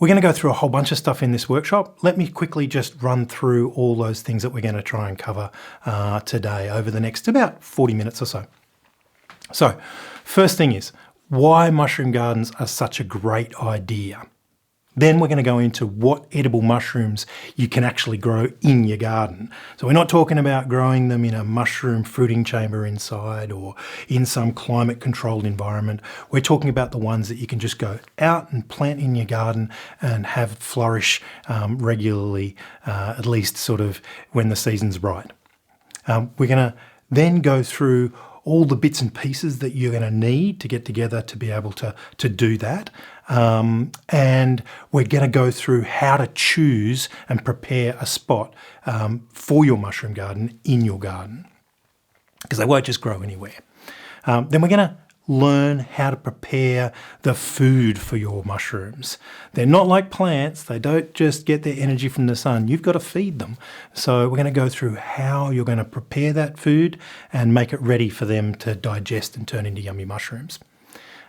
We're going to go through a whole bunch of stuff in this workshop. Let me quickly just run through all those things that we're going to try and cover today over the next about 40 minutes or so. So, first thing is, why mushroom gardens are such a great idea. Then we're going to go into what edible mushrooms you can actually grow in your garden. So we're not talking about growing them in a mushroom fruiting chamber inside or in some climate controlled environment. We're talking about the ones that you can just go out and plant in your garden and have flourish regularly, at least sort of when the season's right. We're going to then go through all the bits and pieces that you're going to need to get together to be able to do that. And we're going to go through how to choose and prepare a spot for your mushroom garden in your garden, because they won't just grow anywhere. Then we're going to learn how to prepare the food for your mushrooms. They're not like plants. They don't just get their energy from the sun. You've got to feed them. So we're going to go through how you're going to prepare that food and make it ready for them to digest and turn into yummy mushrooms.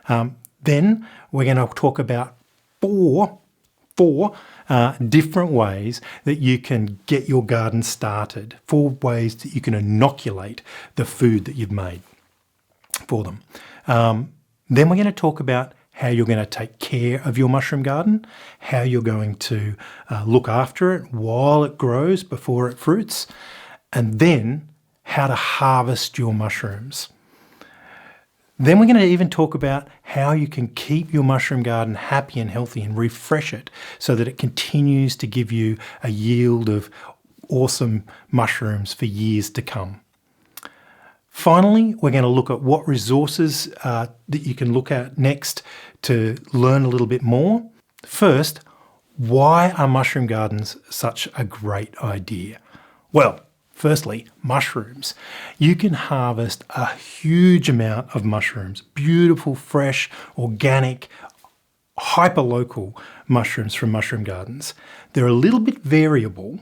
Then we're going to talk about four different ways that you can get your garden started, 4 ways that you can inoculate the food that you've made for them. Then we're going to talk about how you're going to take care of your mushroom garden, how you're going to look after it while it grows before it fruits, and then how to harvest your mushrooms. Then we're going to even talk about how you can keep your mushroom garden happy and healthy and refresh it so that it continues to give you a yield of awesome mushrooms for years to come. Finally, we're going to look at what resources that you can look at next to learn a little bit more. First, why are mushroom gardens such a great idea? Well, firstly, mushrooms. You can harvest a huge amount of mushrooms, beautiful, fresh, organic, hyper-local mushrooms from mushroom gardens. They're a little bit variable,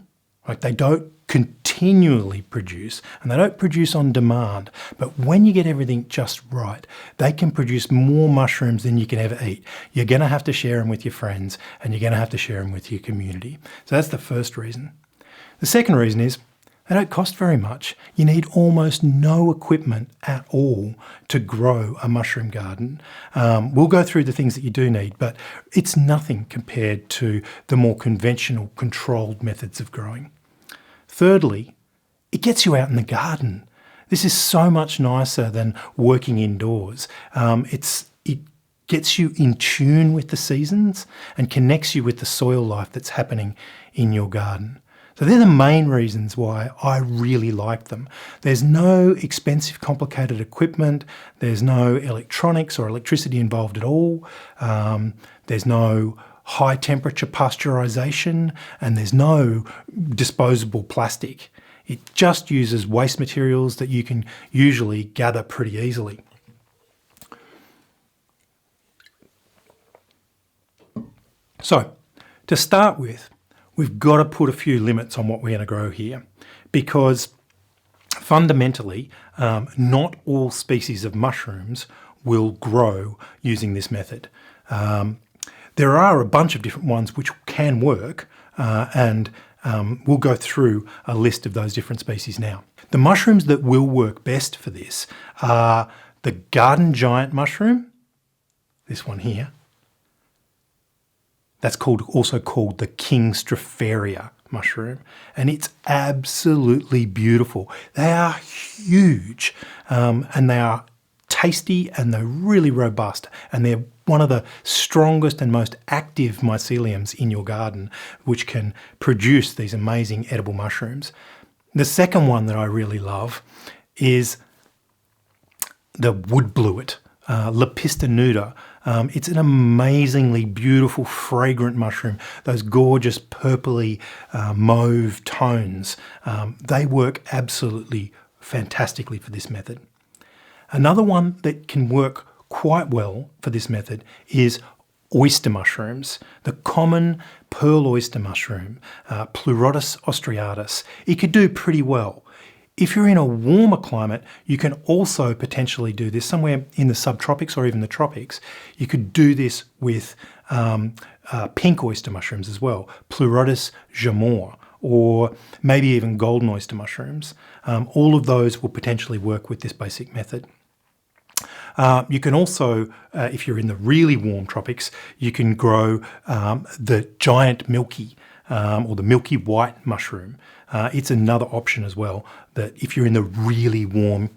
like they don't continually produce, and they don't produce on demand, but when you get everything just right, they can produce more mushrooms than you can ever eat. You're going to have to share them with your friends, and you're going to have to share them with your community. So that's the first reason. The second reason is they don't cost very much. You need almost no equipment at all to grow a mushroom garden. We'll go through the things that you do need, but it's nothing compared to the more conventional controlled methods of growing. Thirdly, it gets you out in the garden. This is so much nicer than working indoors. It gets you in tune with the seasons and connects you with the soil life that's happening in your garden. So they're the main reasons why I really like them. There's no expensive, complicated equipment. There's no electronics or electricity involved at all. There's no high temperature pasteurization, and there's no disposable plastic. It just uses waste materials that you can usually gather pretty easily. So, to start with, we've got to put a few limits on what we're going to grow here, because fundamentally, not all species of mushrooms will grow using this method. There are a bunch of different ones which can work, and we'll go through a list of those different species now. The mushrooms that will work best for this are the garden giant mushroom, this one here. That's also called the King Stropharia mushroom, and it's absolutely beautiful. They are huge, and they are tasty, and they're really robust, and they're one of the strongest and most active myceliums in your garden, which can produce these amazing edible mushrooms. The second one that I really love is the wood bluet, Lepista nuda. It's an amazingly beautiful, fragrant mushroom. Those gorgeous purpley mauve tones, they work absolutely fantastically for this method. Another one that can work quite well for this method is oyster mushrooms, the common pearl oyster mushroom, Pleurotus austriatus. It could do pretty well. If you're in a warmer climate, you can also potentially do this somewhere in the subtropics or even the tropics. You could do this with pink oyster mushrooms as well, Pleurotus jamor, or maybe even golden oyster mushrooms. All of those will potentially work with this basic method. You can also, if you're in the really warm tropics, you can grow the giant milky or the milky white mushroom. It's another option as well, that if you're in the really warm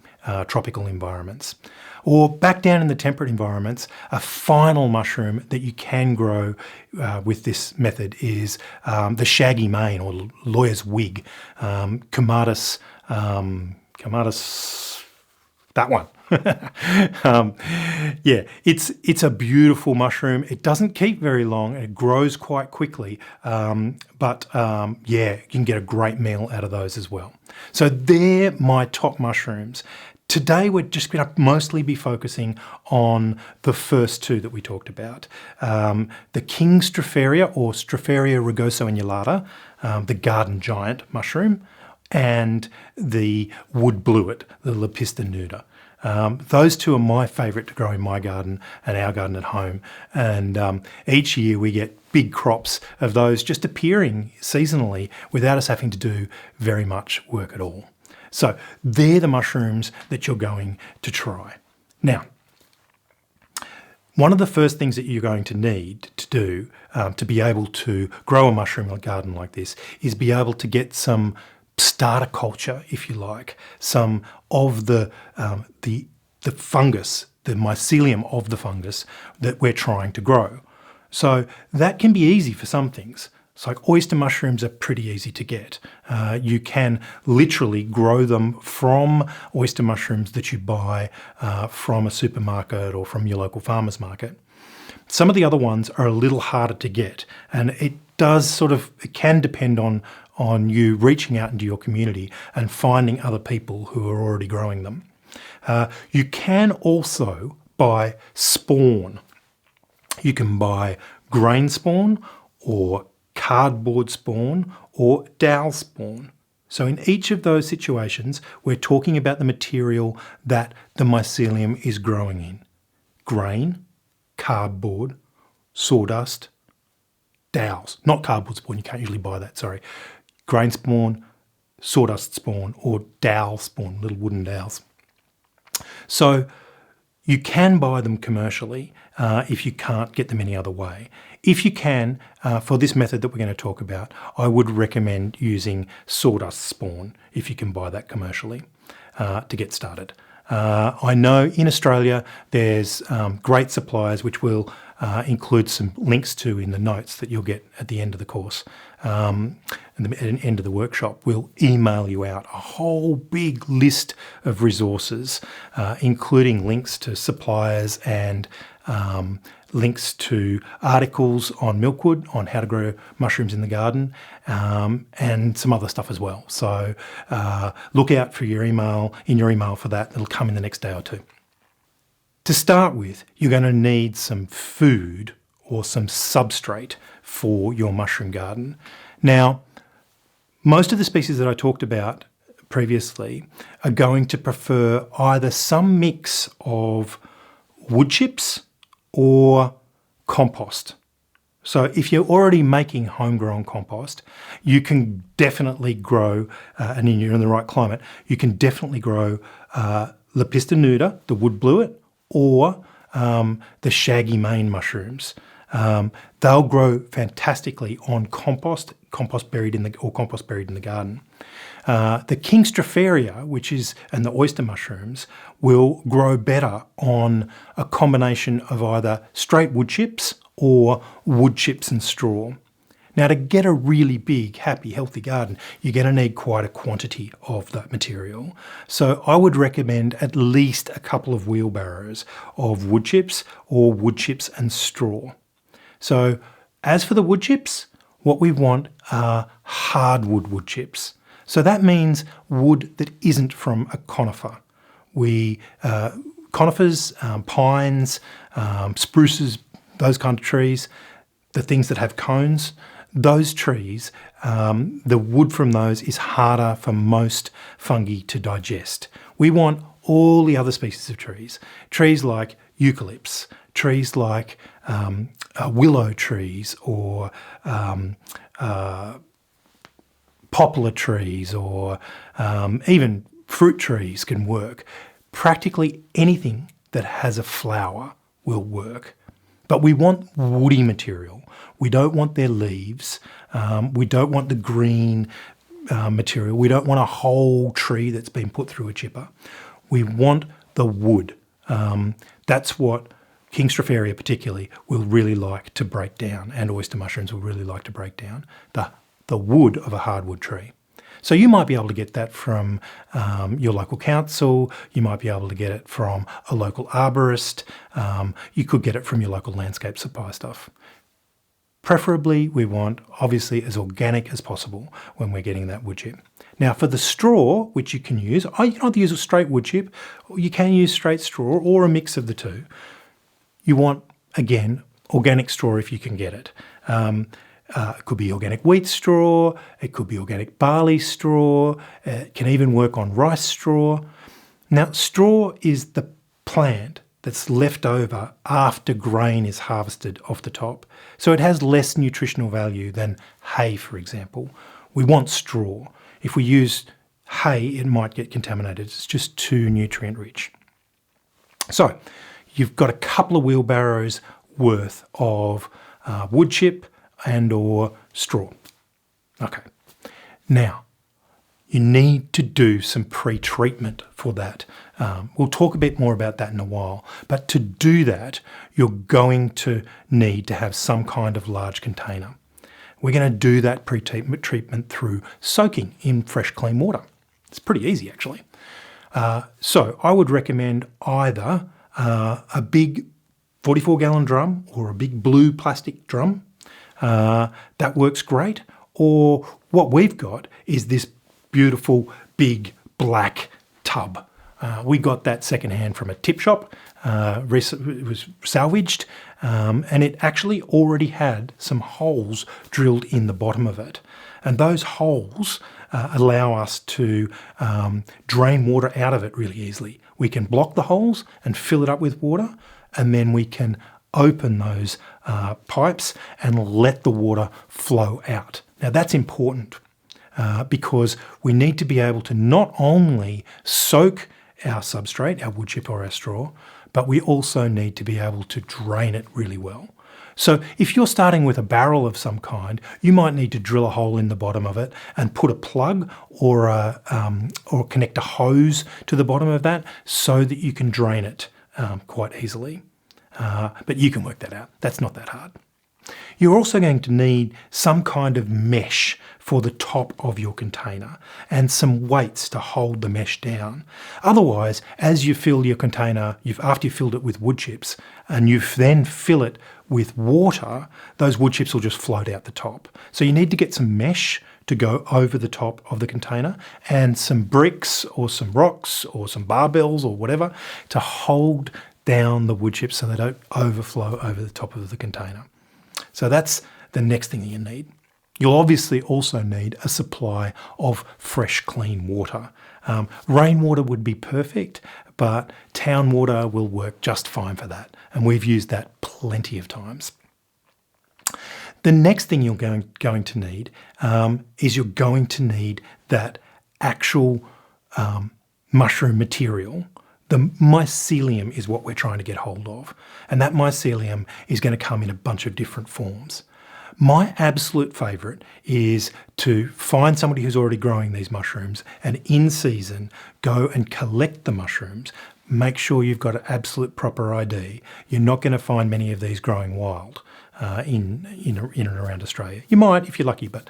tropical environments. Or back down in the temperate environments, a final mushroom that you can grow with this method is the shaggy mane, or lawyer's wig, Comatus, that one. Yeah, it's a beautiful mushroom. It doesn't keep very long. It grows quite quickly, but yeah, you can get a great meal out of those as well. So they're my top mushrooms. Today we're just going to mostly be focusing on the first two that we talked about. The king Stropharia, or Stropharia rugosa annulata, the garden giant mushroom, and the wood bluet, the Lepista nuda. Those two are my favourite to grow in my garden and our garden at home. And each year we get big crops of those just appearing seasonally without us having to do very much work at all. So they're the mushrooms that you're going to try. Now, one of the first things that you're going to need to do to be able to grow a mushroom garden like this is be able to get some starter culture, if you like, some of the fungus, the mycelium of the fungus that we're trying to grow. So that can be easy for some things. It's like oyster mushrooms are pretty easy to get. You can literally grow them from oyster mushrooms that you buy from a supermarket or from your local farmer's market. Some of the other ones are a little harder to get, and it can depend on you reaching out into your community and finding other people who are already growing them. You can also buy spawn. You can buy grain spawn, or cardboard spawn, or dowel spawn. So in each of those situations, we're talking about the material that the mycelium is growing in. Grain, cardboard, sawdust, dowels. Not cardboard spawn, you can't usually buy that, sorry. Grain spawn, sawdust spawn, or dowel spawn, little wooden dowels. So you can buy them commercially if you can't get them any other way. If you can, for this method that we're going to talk about, I would recommend using sawdust spawn if you can buy that commercially to get started. I know in Australia there's great suppliers which we'll include some links to in the notes that you'll get at the end of the course. At the end of the workshop, we'll email you out a whole big list of resources, including links to suppliers and links to articles on Milkwood, on how to grow mushrooms in the garden, and some other stuff as well. So look out for your email for that. It'll come in the next day or two. To start with, you're going to need some food or some substrate for your mushroom garden. Now, most of the species that I talked about previously are going to prefer either some mix of wood chips or compost. So if you're already making homegrown compost, you can definitely grow, and you're in the right climate, you can definitely grow Lepista nuda, the wood bluet, or the shaggy mane mushrooms. They'll grow fantastically on compost buried in the garden. The king Stropharia, and the oyster mushrooms, will grow better on a combination of either straight wood chips or wood chips and straw. Now, to get a really big, happy, healthy garden, you're going to need quite a quantity of that material. So I would recommend at least a couple of wheelbarrows of wood chips or wood chips and straw. So as for the wood chips, what we want are hardwood wood chips. So that means wood that isn't from a conifer. Conifers, pines, spruces, those kind of trees, the things that have cones, those trees, the wood from those is harder for most fungi to digest. We want all the other species of trees. Trees like eucalypts, trees like willow trees, or poplar trees, or even fruit trees can work. Practically anything that has a flower will work. But we want woody material. We don't want their leaves. We don't want the green material. We don't want a whole tree that's been put through a chipper. We want the wood. That's what King Stropharia particularly will really like to break down, and oyster mushrooms will really like to break down, the wood of a hardwood tree. So you might be able to get that from your local council. You might be able to get it from a local arborist. You could get it from your local landscape supply stuff. Preferably, we want, obviously, as organic as possible when we're getting that wood chip. Now, for the straw, which you can use, you can either use a straight wood chip, or you can use straight straw, or a mix of the two. You want, again, organic straw if you can get it. It could be organic wheat straw, it could be organic barley straw, it can even work on rice straw. Now, straw is the plant that's left over after grain is harvested off the top. So it has less nutritional value than hay, for example. We want straw. If we use hay, it might get contaminated. It's just too nutrient rich. So you've got a couple of wheelbarrows worth of wood chip and or straw. Okay. Now, you need to do some pre-treatment for that. We'll talk a bit more about that in a while. But to do that, you're going to need to have some kind of large container. We're going to do that pre-treatment through soaking in fresh, clean water. It's pretty easy, actually. So I would recommend either a big 44-gallon drum or a big blue plastic drum. That works great. Or what we've got is this beautiful big black tub. We got that secondhand from a tip shop. It was salvaged, and it actually already had some holes drilled in the bottom of it. And those holes allow us to drain water out of it really easily. We can block the holes and fill it up with water, and then we can open those pipes and let the water flow out. Now that's important because we need to be able to not only soak our substrate, our wood chip or our straw, but we also need to be able to drain it really well. So if you're starting with a barrel of some kind, you might need to drill a hole in the bottom of it and put a plug or connect a hose to the bottom of that so that you can drain it quite easily. But you can work that out. That's not that hard. You're also going to need some kind of mesh for the top of your container and some weights to hold the mesh down. Otherwise, as you fill your container, after you've filled it with wood chips and you then fill it with water, those wood chips will just float out the top. So you need to get some mesh to go over the top of the container and some bricks or some rocks or some barbells or whatever to hold down the wood chips so they don't overflow over the top of the container. So that's the next thing that you need. You'll obviously also need a supply of fresh, clean water. Rainwater would be perfect, but town water will work just fine for that. And we've used that plenty of times. The next thing you're going to need is you're going to need that actual mushroom material. The mycelium is what we're trying to get hold of. And that mycelium is going to come in a bunch of different forms. My absolute favourite is to find somebody who's already growing these mushrooms and in season go and collect the mushrooms. Make sure you've got an absolute proper ID. You're not going to find many of these growing wild in and around Australia. You might if you're lucky, but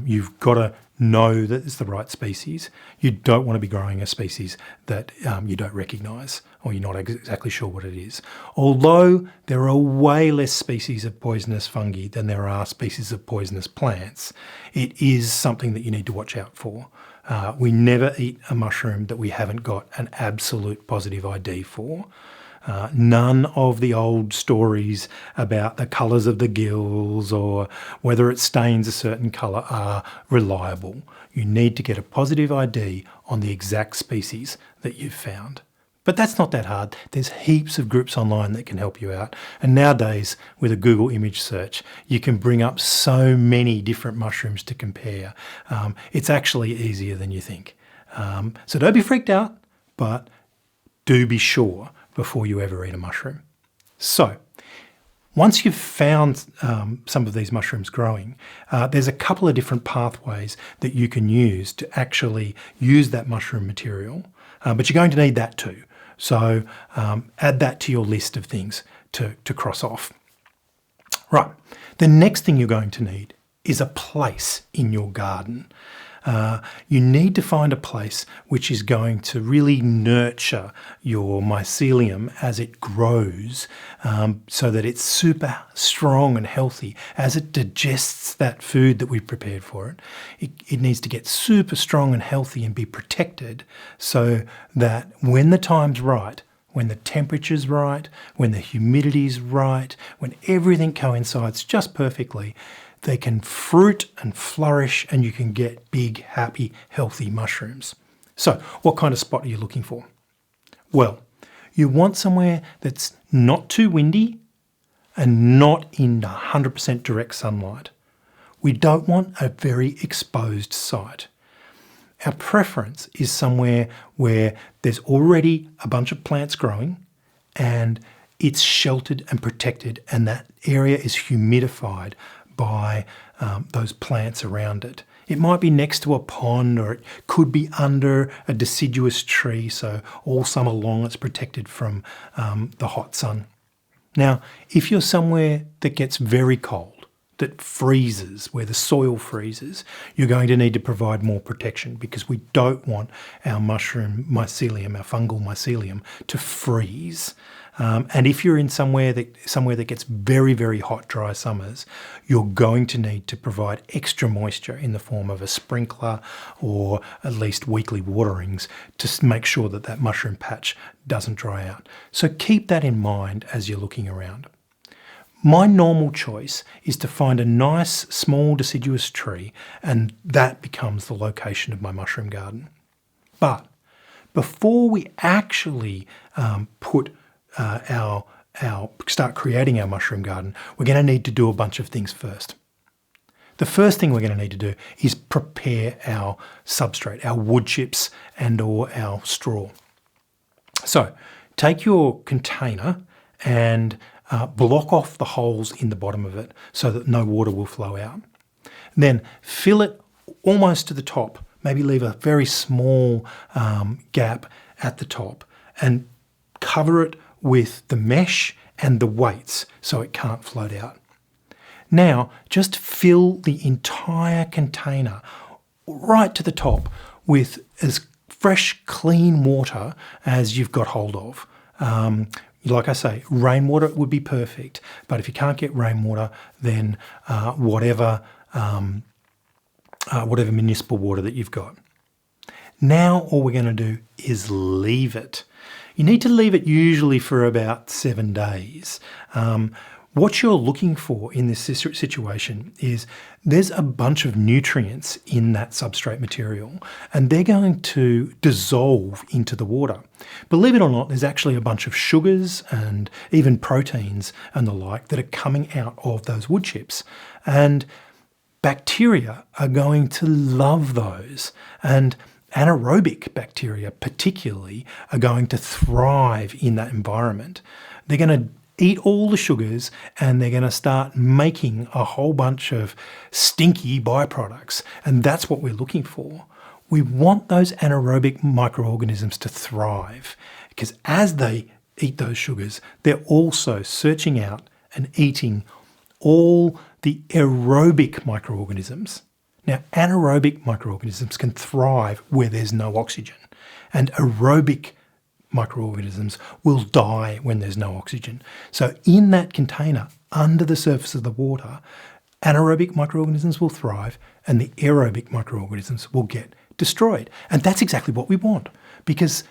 you've got to know that it's the right species. You don't want to be growing a species that you don't recognise or you're not exactly sure what it is. Although there are way less species of poisonous fungi than there are species of poisonous plants, it is something that you need to watch out for. We never eat a mushroom that we haven't got an absolute positive ID for. None of the old stories about the colours of the gills or whether it stains a certain colour are reliable. You need to get a positive ID on the exact species that you've found. But that's not that hard. There's heaps of groups online that can help you out. And nowadays, with a Google image search, you can bring up so many different mushrooms to compare. It's actually easier than you think. So don't be freaked out, but do be sure before you ever eat a mushroom. So once you've found some of these mushrooms growing, there's a couple of different pathways that you can use to actually use that mushroom material, but you're going to need that too. So add that to your list of things to cross off. Right, the next thing you're going to need is a place in your garden. You need to find a place which is going to really nurture your mycelium as it grows, so that it's super strong and healthy as it digests that food that we've prepared for it. It needs to get super strong and healthy and be protected so that when the time's right, when the temperature's right, when the humidity's right, when everything coincides just perfectly, they can fruit and flourish and you can get big, happy, healthy mushrooms. So what kind of spot are you looking for? Well, you want somewhere that's not too windy and not in 100% direct sunlight. We don't want a very exposed site. Our preference is somewhere where there's already a bunch of plants growing and it's sheltered and protected and that area is humidified by those plants around it. It might be next to a pond or it could be under a deciduous tree, so all summer long it's protected from the hot sun. Now, if you're somewhere that gets very cold, that freezes, where the soil freezes, you're going to need to provide more protection because we don't want our mushroom mycelium, our fungal mycelium, to freeze. And if you're in somewhere that gets very, very hot, dry summers, you're going to need to provide extra moisture in the form of a sprinkler or at least weekly waterings to make sure that that mushroom patch doesn't dry out. So keep that in mind as you're looking around. My normal choice is to find a nice, small deciduous tree, and that becomes the location of my mushroom garden. But before we actually start creating our mushroom garden, we're going to need to do a bunch of things first. The first thing we're going to need to do is prepare our substrate, our wood chips and or our straw. So take your container and block off the holes in the bottom of it so that no water will flow out. Then fill it almost to the top, maybe leave a very small gap at the top and cover it with the mesh and the weights so it can't float out. Now, just fill the entire container right to the top with as fresh, clean water as you've got hold of. Like I say, rainwater would be perfect, but if you can't get rainwater, then whatever municipal water that you've got. Now all we're going to do is leave it. You need to leave it usually for about 7 days. What you're looking for in this situation is there's a bunch of nutrients in that substrate material and they're going to dissolve into the water. Believe it or not, there's actually a bunch of sugars and even proteins and the like that are coming out of those wood chips. And bacteria are going to love those. And anaerobic bacteria particularly are going to thrive in that environment. They're going to eat all the sugars and they're going to start making a whole bunch of stinky byproducts. And that's what we're looking for. We want those anaerobic microorganisms to thrive because as they eat those sugars, they're also searching out and eating all the aerobic microorganisms. Now, anaerobic microorganisms can thrive where there's no oxygen, and aerobic microorganisms will die when there's no oxygen. So in that container, under the surface of the water, anaerobic microorganisms will thrive and the aerobic microorganisms will get destroyed. And that's exactly what we want, because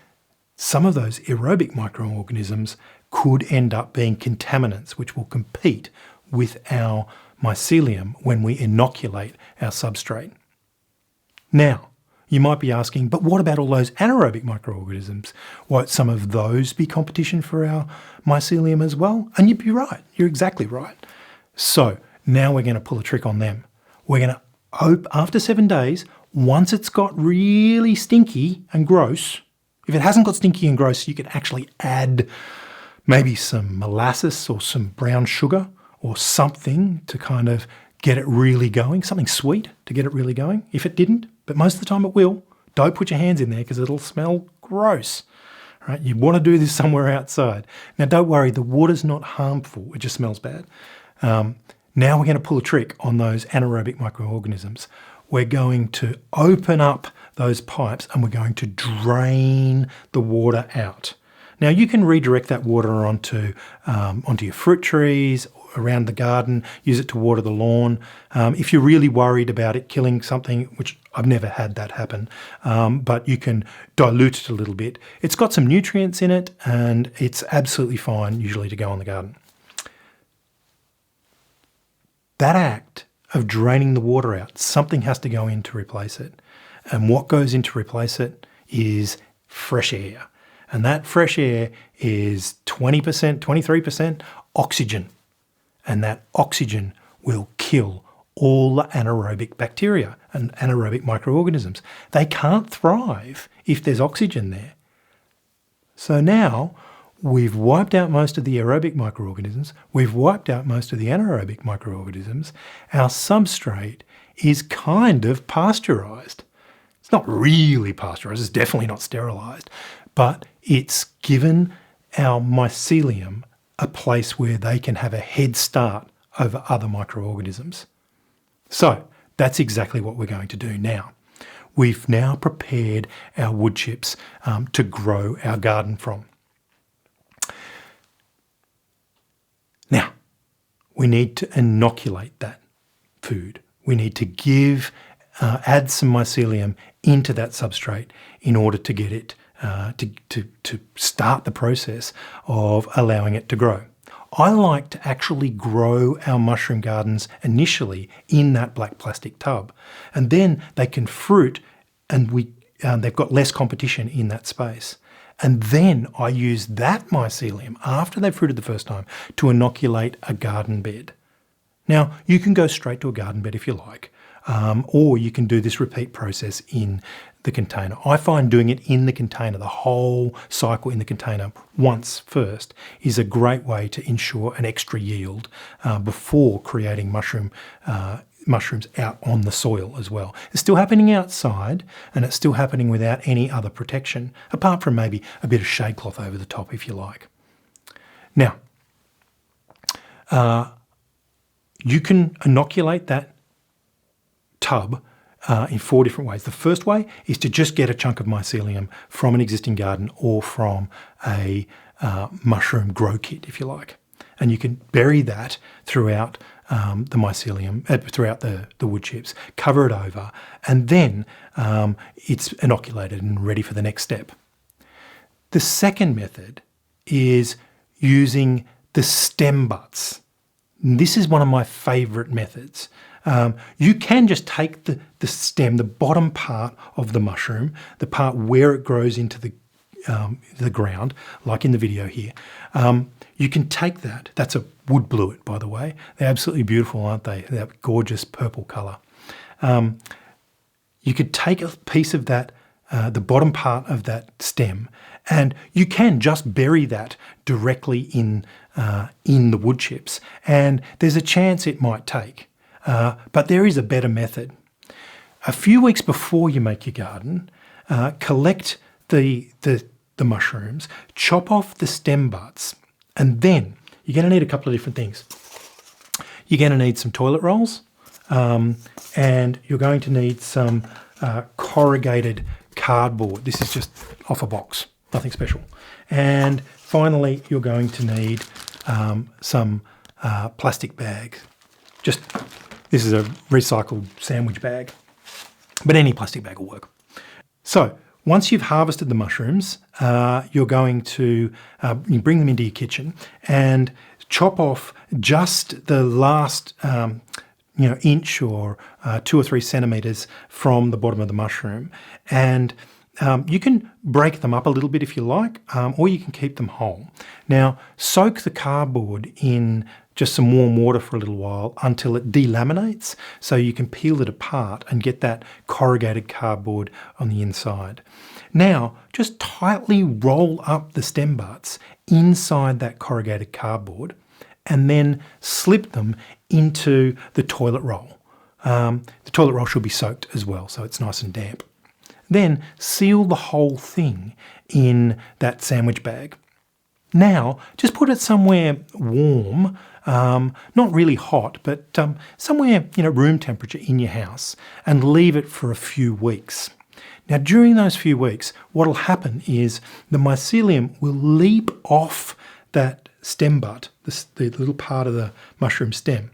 some of those aerobic microorganisms could end up being contaminants which will compete with our mycelium when we inoculate our substrate. Now, you might be asking, but what about all those anaerobic microorganisms? Won't some of those be competition for our mycelium as well? And you'd be right. You're exactly right. So now we're going to pull a trick on them. We're going to, after 7 days, once it's got really stinky and gross, if it hasn't got stinky and gross, you can actually add maybe some molasses or some brown sugar or something to kind of get it really going, something sweet to get it really going, if it didn't, but most of the time it will. Don't put your hands in there because it'll smell gross. Right? You want to do this somewhere outside. Now don't worry, the water's not harmful, it just smells bad. Now we're going to pull a trick on those anaerobic microorganisms. We're going to open up those pipes and we're going to drain the water out. Now you can redirect that water onto your fruit trees, around the garden, use it to water the lawn. If you're really worried about it killing something, which I've never had that happen, but you can dilute it a little bit. It's got some nutrients in it and it's absolutely fine usually to go on the garden. That act of draining the water out, something has to go in to replace it. And what goes in to replace it is fresh air. And that fresh air is 20%, 23% oxygen. And that oxygen will kill all the anaerobic bacteria and anaerobic microorganisms. They can't thrive if there's oxygen there. So now we've wiped out most of the aerobic microorganisms, we've wiped out most of the anaerobic microorganisms. Our substrate is kind of pasteurized. It's not really pasteurized, it's definitely not sterilized, but it's given our mycelium a place where they can have a head start over other microorganisms. So that's exactly what we're going to do now. We've now prepared our wood chips to grow our garden from. Now, we need to inoculate that food. We need to add some mycelium into that substrate in order to get it to start the process of allowing it to grow. I like to actually grow our mushroom gardens initially in that black plastic tub, and then they can fruit and they've got less competition in that space. And then I use that mycelium, after they've fruited the first time, to inoculate a garden bed. Now, you can go straight to a garden bed if you like, or you can do this repeat process in the container. I find doing it in the container, the whole cycle in the container once first, is a great way to ensure an extra yield before creating mushrooms out on the soil as well. It's still happening outside and it's still happening without any other protection, apart from maybe a bit of shade cloth over the top if you like. Now, you can inoculate that tub in 4 different ways. The first way is to just get a chunk of mycelium from an existing garden or from a mushroom grow kit, if you like. And you can bury that throughout the mycelium, throughout the wood chips, cover it over, and then it's inoculated and ready for the next step. The second method is using the stem butts. And this is one of my favourite methods. You can just take the stem, the bottom part of the mushroom, the part where it grows into the ground, like in the video here. You can take that. That's a wood bluet, by the way. They're absolutely beautiful, aren't they? They're that gorgeous purple colour. You could take a piece of that, the bottom part of that stem, and you can just bury that directly in the wood chips. And there's a chance it might take. But there is a better method. A few weeks before you make your garden, collect the mushrooms, chop off the stem butts, and then you're going to need a couple of different things. You're going to need some toilet rolls, and you're going to need some corrugated cardboard. This is just off a box, nothing special. And finally, you're going to need some plastic bags. This is a recycled sandwich bag, but any plastic bag will work. So once you've harvested the mushrooms, you're going to you bring them into your kitchen and chop off just the last inch or 2 or 3 centimetres from the bottom of the mushroom. And you can break them up a little bit if you like, or you can keep them whole. Now, soak the cardboard in just some warm water for a little while until it delaminates, so you can peel it apart and get that corrugated cardboard on the inside. Now, just tightly roll up the stem butts inside that corrugated cardboard and then slip them into the toilet roll. The toilet roll should be soaked as well, so it's nice and damp. Then seal the whole thing in that sandwich bag. Now, just put it somewhere warm, not really hot, but somewhere room temperature in your house, and leave it for a few weeks. Now, during those few weeks, what will happen is the mycelium will leap off that stem butt, the little part of the mushroom stem,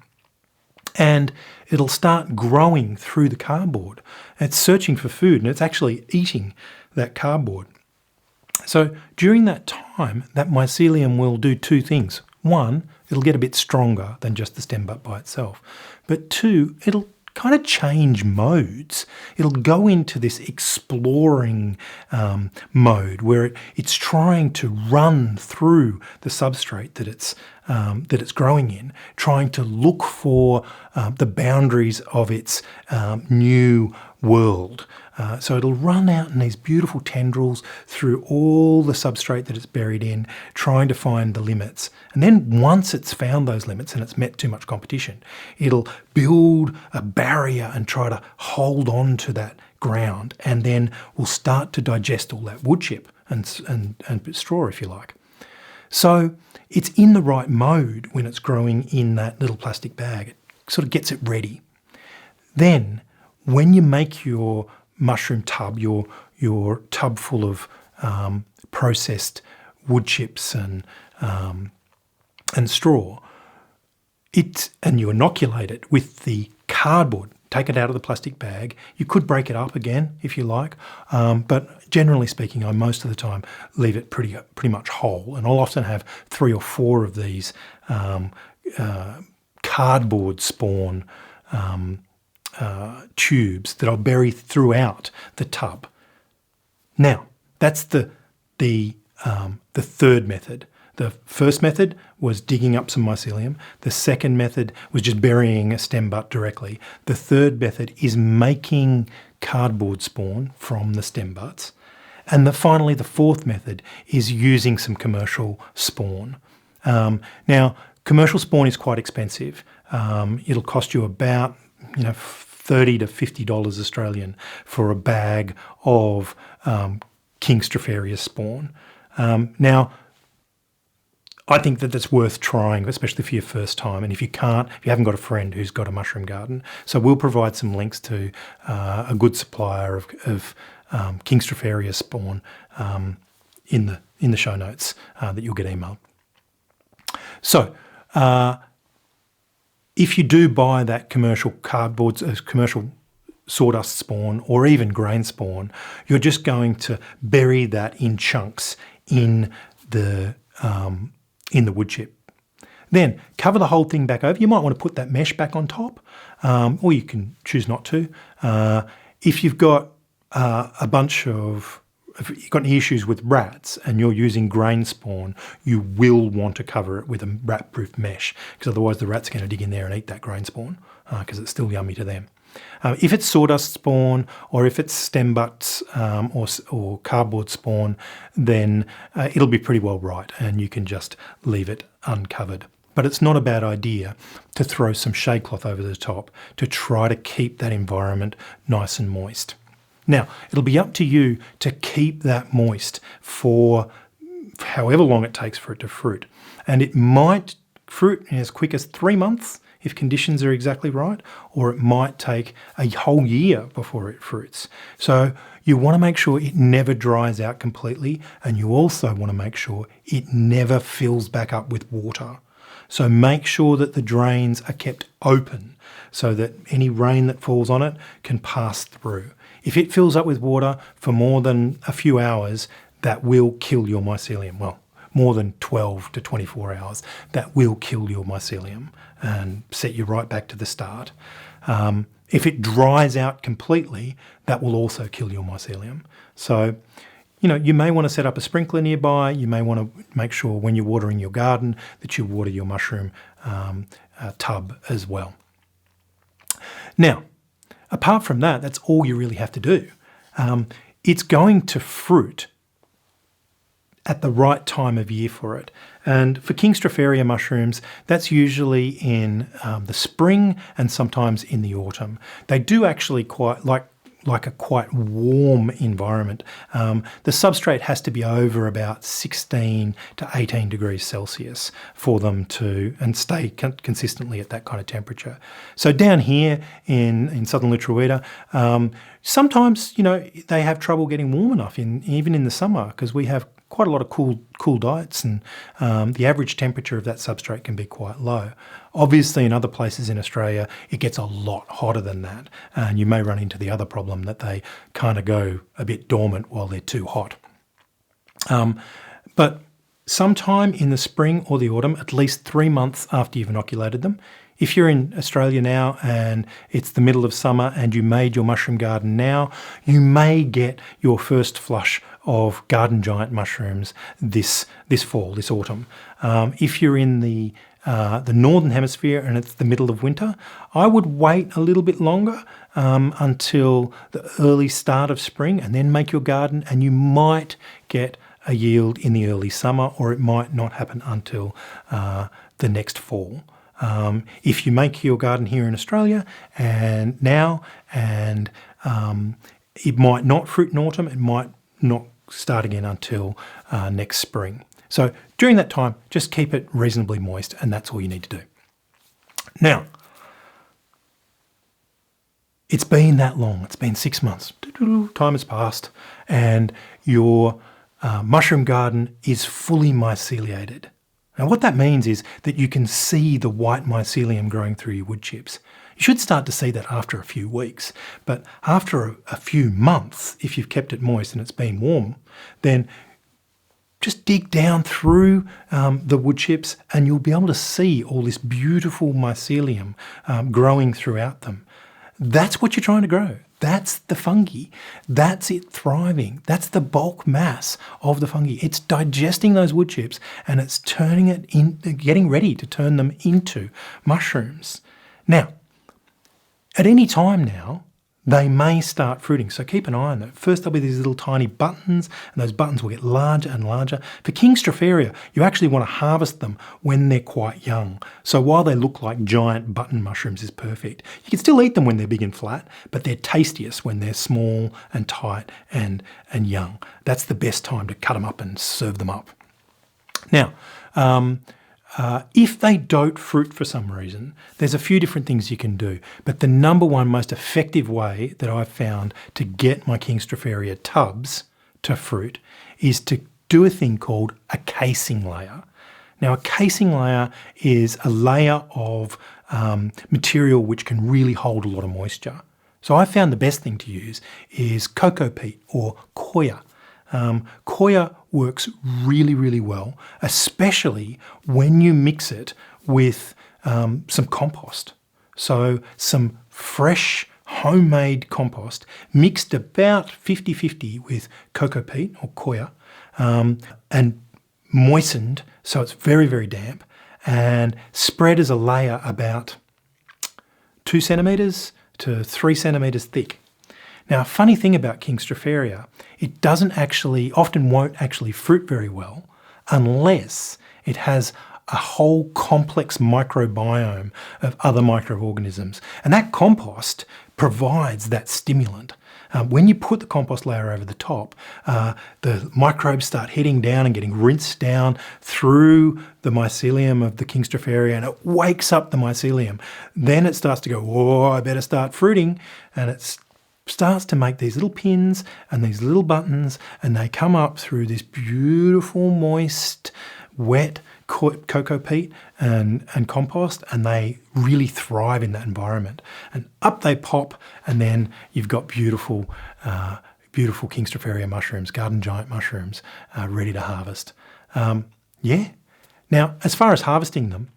and it'll start growing through the cardboard. It's searching for food, and it's actually eating that cardboard. So during that time, that mycelium will do 2 things. 1, it'll get a bit stronger than just the stem butt by itself. But 2, it'll kind of change modes. It'll go into this exploring mode where it's trying to run through the substrate that it's growing in, trying to look for the boundaries of its new world. So it'll run out in these beautiful tendrils through all the substrate that it's buried in, trying to find the limits. And then once it's found those limits and it's met too much competition, it'll build a barrier and try to hold on to that ground, and then will start to digest all that wood chip and straw, if you like. So it's in the right mode when it's growing in that little plastic bag. It sort of gets it ready. Then when you make your mushroom tub, your tub full of processed wood chips and straw, and you inoculate it with the cardboard. Take it out of the plastic bag. You could break it up again if you like, but generally speaking, I most of the time leave it pretty much whole, and I'll often have 3 or 4 of these cardboard spawn tubes that I'll bury throughout the tub. Now, that's the third method. The first method was digging up some mycelium. The second method was just burying a stem butt directly. The third method is making cardboard spawn from the stem butts. And finally, the fourth method is using some commercial spawn. Now, commercial spawn is quite expensive. It'll cost you about $30 to $50 Australian for a bag of King Stropharia spawn. Now, I think that that's worth trying, especially for your first time. And if you haven't got a friend who's got a mushroom garden, so we'll provide some links to a good supplier of King Stropharia spawn in the show notes that you'll get emailed. So, if you do buy that commercial cardboard, commercial sawdust spawn, or even grain spawn, you're just going to bury that in chunks in the wood chip. Then cover the whole thing back over. You might want to put that mesh back on top, or you can choose not to. If you've got if you've got any issues with rats and you're using grain spawn, you will want to cover it with a rat-proof mesh, because otherwise the rats are going to dig in there and eat that grain spawn, because it's still yummy to them. If it's sawdust spawn, or if it's stem butts or cardboard spawn, then it'll be pretty well right, and you can just leave it uncovered. But it's not a bad idea to throw some shade cloth over the top to try to keep that environment nice and moist. Now, it'll be up to you to keep that moist for however long it takes for it to fruit. And it might fruit in as quick as 3 months if conditions are exactly right, or it might take a whole year before it fruits. So you want to make sure it never dries out completely, and you also want to make sure it never fills back up with water. So make sure that the drains are kept open so that any rain that falls on it can pass through. If it fills up with water for more than a few hours, that will kill your mycelium. Well, more than 12 to 24 hours, that will kill your mycelium and set you right back to the start. If it dries out completely, that will also kill your mycelium. So, you may want to set up a sprinkler nearby. You may want to make sure when you're watering your garden that you water your mushroom tub as well. Now, apart from that, that's all you really have to do. It's going to fruit at the right time of year for it. And for King Stropharia mushrooms, that's usually in the spring and sometimes in the autumn. They do actually quite like a quite warm environment. The substrate has to be over about 16 to 18 degrees Celsius for them to and stay consistently at that kind of temperature. So down here in southern Litruwita, sometimes they have trouble getting warm enough even in the summer, because we have quite a lot of cool diets, and the average temperature of that substrate can be quite low. Obviously, in other places in Australia, it gets a lot hotter than that, and you may run into the other problem that they kind of go a bit dormant while they're too hot. But sometime in the spring or the autumn, at least 3 months after you've inoculated them, if you're in Australia now and it's the middle of summer and you made your mushroom garden now, you may get your first flush of garden giant mushrooms this fall, this autumn. If you're in the northern hemisphere and it's the middle of winter, I would wait a little bit longer until the early start of spring and then make your garden, and you might get a yield in the early summer, or it might not happen until the next fall. If you make your garden here in Australia and it might not fruit in autumn, it might not start again until next spring. So during that time, just keep it reasonably moist, and that's all you need to do. Now, it's been that long. It's been 6 months. Time has passed, and your mushroom garden is fully myceliated. Now, what that means is that you can see the white mycelium growing through your wood chips. You should start to see that after a few weeks, but after a few months, if you've kept it moist and it's been warm, then just dig down through the wood chips and you'll be able to see all this beautiful mycelium growing throughout them. That's what you're trying to grow. That's the fungi. That's it thriving. That's the bulk mass of the fungi. It's digesting those wood chips and it's turning it in, getting ready to turn them into mushrooms. Now, at any time now, they may start fruiting, so keep an eye on that. First there'll be these little tiny buttons, and those buttons will get larger and larger. For King Stropharia, you actually want to harvest them when they're quite young. So while they look like giant button mushrooms is perfect, you can still eat them when they're big and flat, but they're tastiest when they're small and tight and young. That's the best time to cut them up and serve them up. Now, if they don't fruit for some reason, there's a few different things you can do. But the number one most effective way that I've found to get my King Stropharia tubs to fruit is to do a thing called a casing layer. Now, a casing layer is a layer of material which can really hold a lot of moisture. So I found the best thing to use is cocoa peat or coir. Coir works really, really well, especially when you mix it with some compost. So some fresh homemade compost mixed about 50-50 with cocoa peat or coir and moistened so it's very, very damp and spread as a layer about 2 centimetres to 3 centimetres thick. Now, a funny thing about King Stropharia, it often won't actually fruit very well unless it has a whole complex microbiome of other microorganisms. And that compost provides that stimulant. When you put the compost layer over the top, the microbes start heading down and getting rinsed down through the mycelium of the King Stropharia, and it wakes up the mycelium. Then it starts to go, oh, I better start fruiting, and it's starts to make these little pins and these little buttons, and they come up through this beautiful, moist, wet cocoa peat and compost, and they really thrive in that environment. And up they pop, and then you've got beautiful Kingstropharia mushrooms, garden giant mushrooms, ready to harvest. Yeah. Now, as far as harvesting them,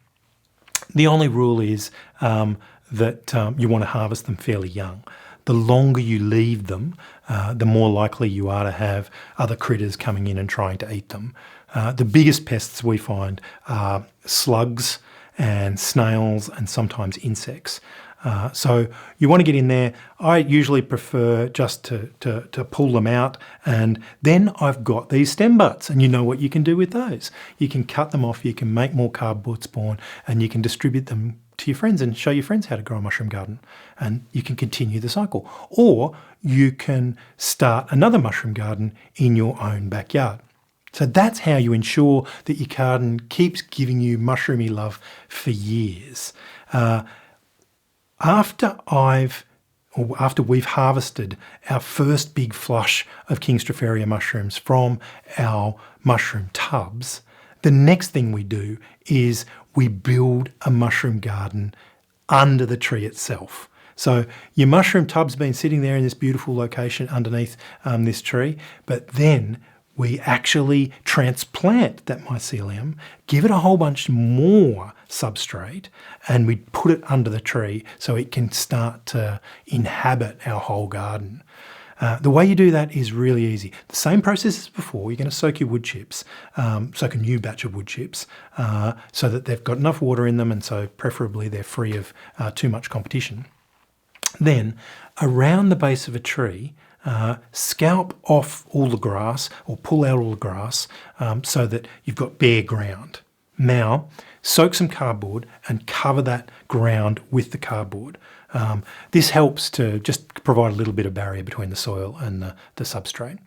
the only rule is that you want to harvest them fairly young. The longer you leave them, the more likely you are to have other critters coming in and trying to eat them. The biggest pests we find are slugs and snails and sometimes insects. So you want to get in there. I usually prefer just to pull them out, and then I've got these stem butts, and you know what you can do with those. You can cut them off, you can make more cardboard spawn, and you can distribute them to your friends and show your friends how to grow a mushroom garden, and you can continue the cycle. Or you can start another mushroom garden in your own backyard. So that's how you ensure that your garden keeps giving you mushroomy love for years. After we've harvested our first big flush of Kingstropharia mushrooms from our mushroom tubs, the next thing we do is we build a mushroom garden under the tree itself. So your mushroom tub's been sitting there in this beautiful location underneath this tree, but then we actually transplant that mycelium, give it a whole bunch more substrate, and we put it under the tree so it can start to inhabit our whole garden. The way you do that is really easy. The same process as before. You're going to soak your wood chips, soak a new batch of wood chips, so that they've got enough water in them, and so preferably they're free of too much competition. Then, around the base of a tree, scalp off all the grass or pull out all the grass so that you've got bare ground. Now, soak some cardboard and cover that ground with the cardboard. This helps to just provide a little bit of barrier between the soil and the substrate.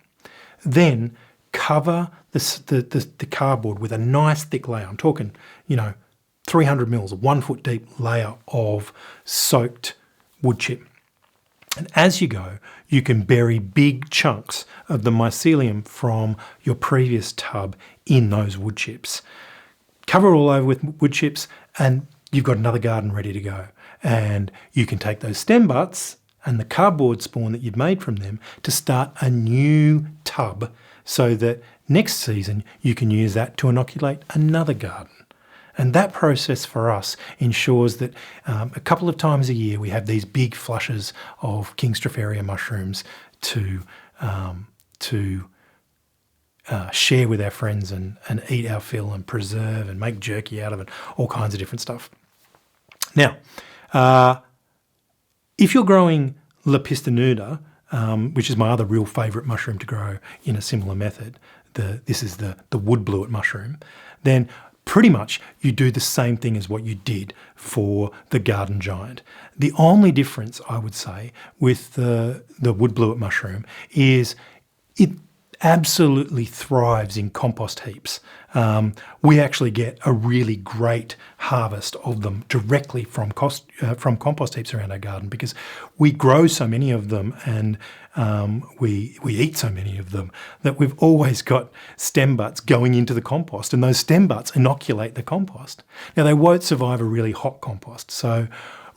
Then cover the cardboard with a nice thick layer. I'm talking, 300 mils, a 1 foot deep layer of soaked wood chip. And as you go, you can bury big chunks of the mycelium from your previous tub in those wood chips. Cover it all over with wood chips, and you've got another garden ready to go. And you can take those stem butts and the cardboard spawn that you've made from them to start a new tub, so that next season you can use that to inoculate another garden. And that process for us ensures that a couple of times a year we have these big flushes of Kingstropharia mushrooms to share with our friends and eat our fill and preserve and make jerky out of it, all kinds of different stuff. Now, if you're growing Lepistanuda, which is my other real favourite mushroom to grow in a similar method, this is the wood bluet mushroom, then pretty much you do the same thing as what you did for the garden giant. The only difference, I would say, with the wood bluet mushroom is it absolutely thrives in compost heaps. We actually get a really great harvest of them directly from compost heaps around our garden, because we grow so many of them and we eat so many of them that we've always got stem butts going into the compost, and those stem butts inoculate the compost. Now, they won't survive a really hot compost, so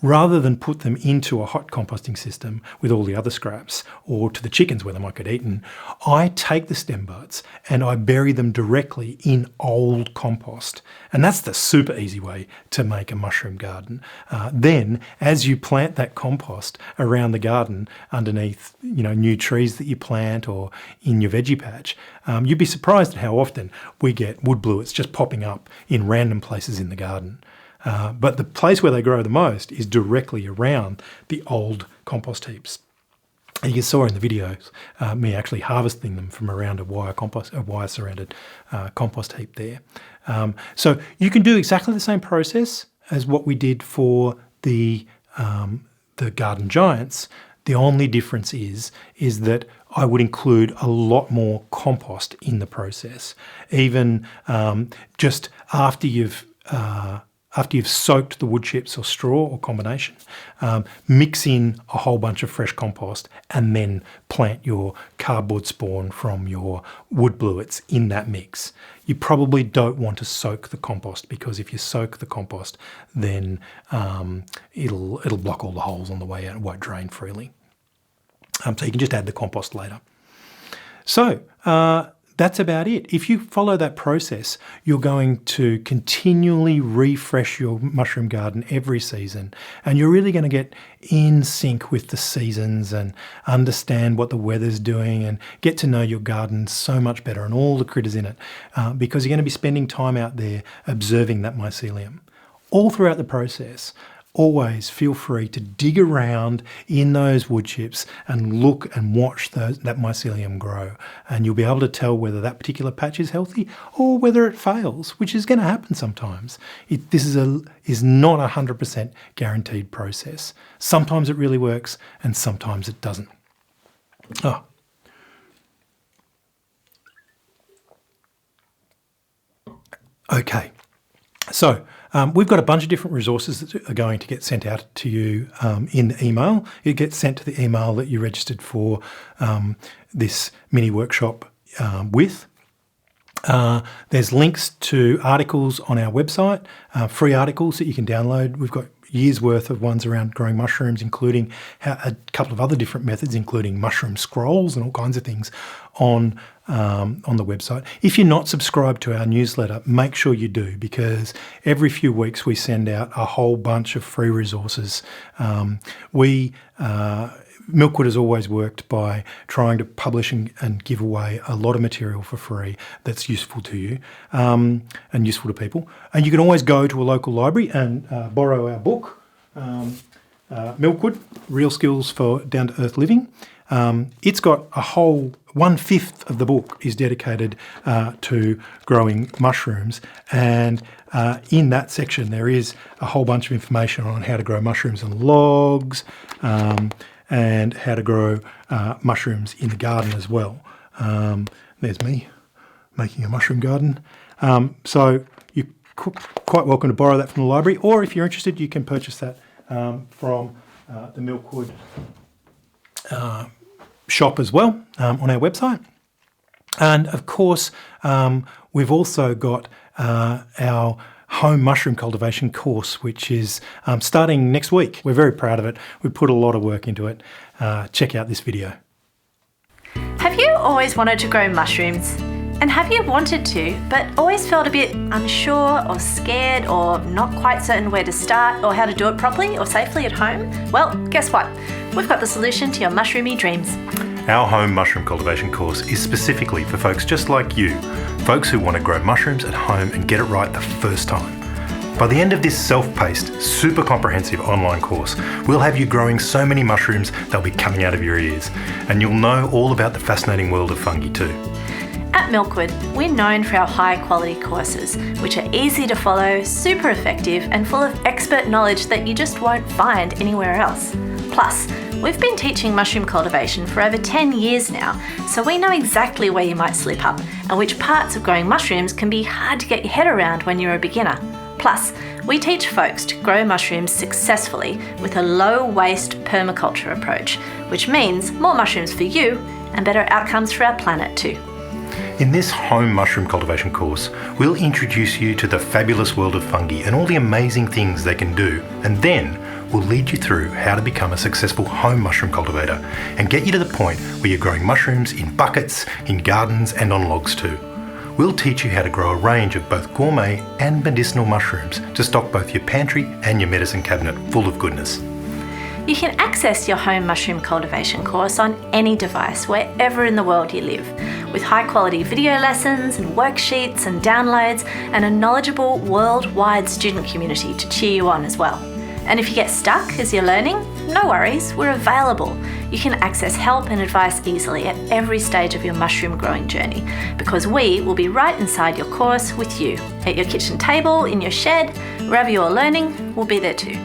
rather than put them into a hot composting system with all the other scraps, or to the chickens where they might get eaten, I take the stem butts and I bury them directly in old compost. And that's the super easy way to make a mushroom garden. Then, as you plant that compost around the garden underneath, new trees that you plant or in your veggie patch, you'd be surprised at how often we get wood bluets just popping up in random places in the garden. But the place where they grow the most is directly around the old compost heaps. And you saw in the videos me actually harvesting them from around a wire-surrounded compost heap there. So you can do exactly the same process as what we did for the garden giants. The only difference is that I would include a lot more compost in the process. Even just after you've after you've soaked the wood chips or straw or combination, mix in a whole bunch of fresh compost and then plant your cardboard spawn from your wood bluets in that mix. You probably don't want to soak the compost, because if you soak the compost, then it'll block all the holes on the way out. It won't drain freely. So you can just add the compost later. So that's about it. If you follow that process, you're going to continually refresh your mushroom garden every season, and you're really going to get in sync with the seasons and understand what the weather's doing and get to know your garden so much better and all the critters in it, because you're going to be spending time out there observing that mycelium. All throughout the process, always feel free to dig around in those wood chips and look and watch that mycelium grow. And you'll be able to tell whether that particular patch is healthy or whether it fails, which is going to happen sometimes. This is not a 100% guaranteed process. Sometimes it really works and sometimes it doesn't. Okay, so we've got a bunch of different resources that are going to get sent out to you in the email. It gets sent to the email that you registered for this mini workshop with. There's links to articles on our website, free articles that you can download. We've got years worth of ones around growing mushrooms, including a couple of other different methods, including mushroom scrolls and all kinds of things on the website. If you're not subscribed to our newsletter, make sure you do, because every few weeks we send out a whole bunch of free resources. Milkwood has always worked by trying to publish and give away a lot of material for free that's useful to you and useful to people. And you can always go to a local library and borrow our book, Milkwood, Real Skills for Down-to-Earth Living. It's got a whole 1/5 of the book is dedicated to growing mushrooms, and in that section there is a whole bunch of information on how to grow mushrooms on logs, and how to grow mushrooms in the garden as well. There's me making a mushroom garden. So you're quite welcome to borrow that from the library, or if you're interested, you can purchase that from the Milkwood shop as well on our website. And of course, we've also got our home mushroom cultivation course, which is starting next week. We're very proud of it. We put a lot of work into it. Check out this video. Have you always wanted to grow mushrooms? And have you wanted to, but always felt a bit unsure or scared or not quite certain where to start or how to do it properly or safely at home? Well, guess what? We've got the solution to your mushroomy dreams. Our home mushroom cultivation course is specifically for folks just like you, folks who want to grow mushrooms at home and get it right the first time. By the end of this self-paced, super comprehensive online course, we'll have you growing so many mushrooms they'll be coming out of your ears, and you'll know all about the fascinating world of fungi too. At Milkwood, we're known for our high quality courses, which are easy to follow, super effective, and full of expert knowledge that you just won't find anywhere else. Plus, we've been teaching mushroom cultivation for over 10 years now, so we know exactly where you might slip up and which parts of growing mushrooms can be hard to get your head around when you're a beginner. Plus, we teach folks to grow mushrooms successfully with a low-waste permaculture approach, which means more mushrooms for you and better outcomes for our planet too. In this home mushroom cultivation course, we'll introduce you to the fabulous world of fungi and all the amazing things they can do, and then we'll lead you through how to become a successful home mushroom cultivator and get you to the point where you're growing mushrooms in buckets, in gardens and on logs too. We'll teach you how to grow a range of both gourmet and medicinal mushrooms to stock both your pantry and your medicine cabinet full of goodness. You can access your home mushroom cultivation course on any device wherever in the world you live, with high quality video lessons and worksheets and downloads and a knowledgeable worldwide student community to cheer you on as well. And if you get stuck as you're learning, no worries, we're available. You can access help and advice easily at every stage of your mushroom growing journey, because we will be right inside your course with you. At your kitchen table, in your shed, wherever you're learning, we'll be there too.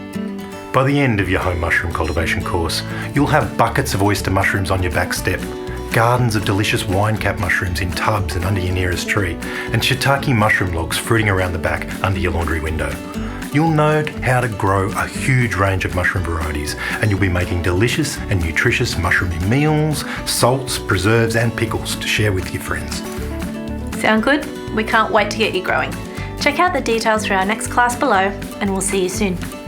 By the end of your home mushroom cultivation course, you'll have buckets of oyster mushrooms on your back step, gardens of delicious wine cap mushrooms in tubs and under your nearest tree, and shiitake mushroom logs fruiting around the back under your laundry window. you'll know how to grow a huge range of mushroom varieties, and you'll be making delicious and nutritious mushroomy meals, salts, preserves and pickles to share with your friends. Sound good? We can't wait to get you growing. Check out the details for our next class below, and we'll see you soon.